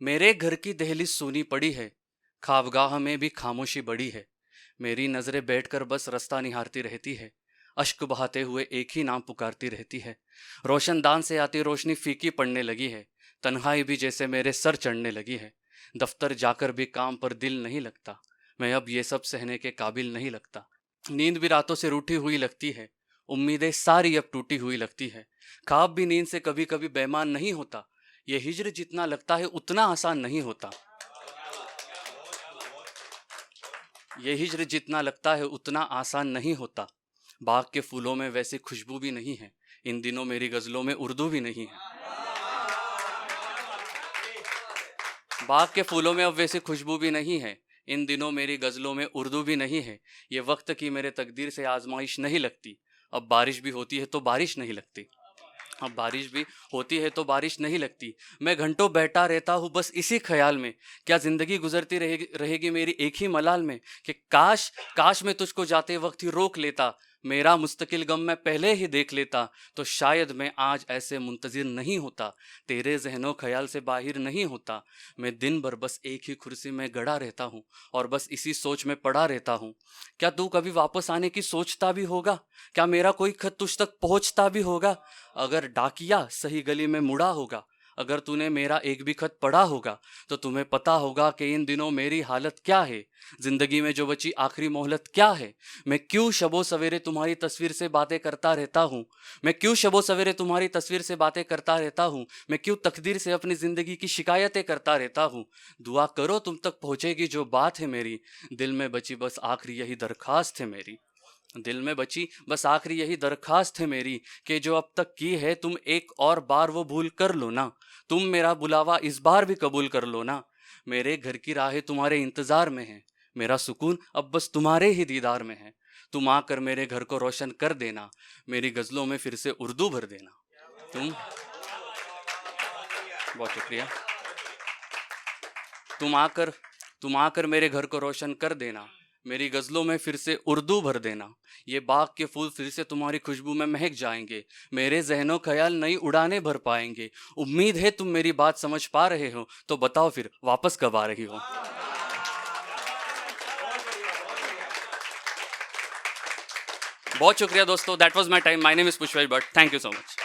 मेरे घर की दहलीज सूनी पड़ी है, ख्वाबगाह में भी खामोशी बड़ी है। मेरी नजरें बैठकर बस रास्ता निहारती रहती है, अश्क बहाते हुए एक ही नाम पुकारती रहती है। रोशनदान से आती रोशनी फीकी पड़ने लगी है, तन्हाई भी जैसे मेरे सर चढ़ने लगी है। दफ्तर जाकर भी काम पर दिल नहीं लगता, मैं अब ये सब सहने के काबिल नहीं लगता। नींद भी रातों से रूठी हुई लगती है, उम्मीदें सारी अब टूटी हुई लगती है। ख्वाब भी नींद से कभी कभी बेईमान नहीं होता, ये हिज्र जितना लगता है उतना आसान नहीं होता। ये हिज्र जितना लगता है उतना आसान नहीं होता। बाग के फूलों में वैसी खुशबू भी नहीं है, इन दिनों मेरी गजलों में उर्दू भी नहीं है। बाग के फूलों में अब वैसी खुशबू भी नहीं है, इन दिनों मेरी गजलों में उर्दू भी नहीं है। ये वक्त की मेरे तकदीर से आजमाइश नहीं लगती, अब बारिश भी होती है तो बारिश नहीं लगती। अब बारिश भी होती है तो बारिश नहीं लगती। मैं घंटों बैठा रहता हूँ बस इसी ख्याल में, क्या जिंदगी गुजरती रहेगी मेरी एक ही मलाल में, कि काश काश मैं तुझको जाते वक्त ही रोक लेता, मेरा मुस्तकिल गम मैं पहले ही देख लेता, तो शायद मैं आज ऐसे मुंतजिर नहीं होता, तेरे जहनो ख्याल से बाहिर नहीं होता। मैं दिन भर बस एक ही कुर्सी में गड़ा रहता हूँ और बस इसी सोच में पड़ा रहता हूँ, क्या तू कभी वापस आने की सोचता भी होगा, क्या मेरा कोई खत तुझ तक पहुँचता भी होगा, अगर डाकिया सही गली में मुड़ा होगा, अगर तूने मेरा एक भी खत पढ़ा होगा, तो तुम्हें पता होगा कि इन दिनों मेरी हालत क्या है, जिंदगी में जो बची आखिरी मोहलत क्या है। मैं क्यों शबो सवेरे तुम्हारी तस्वीर से बातें करता रहता हूँ, मैं क्यों शबो सवेरे तुम्हारी तस्वीर से बातें करता रहता हूँ, मैं क्यों तकदीर से अपनी जिंदगी की शिकायतें करता रहता हूँ। दुआ करो तुम तक पहुँचेगी जो बात है मेरी, दिल में बची बस आखिरी यही दरखास्त है मेरी। दिल में बची बस आखिरी यही दरखास्त है मेरी, कि जो अब तक की है तुम एक और बार वो भूल कर लो ना, तुम मेरा बुलावा इस बार भी कबूल कर लो ना। मेरे घर की राहें तुम्हारे इंतजार में है, मेरा सुकून अब बस तुम्हारे ही दीदार में है। तुम आकर मेरे घर को रोशन कर देना, मेरी गजलों में फिर से उर्दू भर देना। तुम बहुत शुक्रिया। तुम आकर तुम आकर मेरे घर को रोशन कर देना, मेरी गजलों में फिर से उर्दू भर देना। ये बाग के फूल फिर से तुम्हारी खुशबू में महक जाएंगे, मेरे जहनों ख्याल नई उड़ाने भर पाएंगे। उम्मीद है तुम मेरी बात समझ पा रहे हो, तो बताओ फिर वापस कब आ रही हो। बहुत शुक्रिया दोस्तों, that was my time. My name is Pushpesh Bhatt, thank you so much.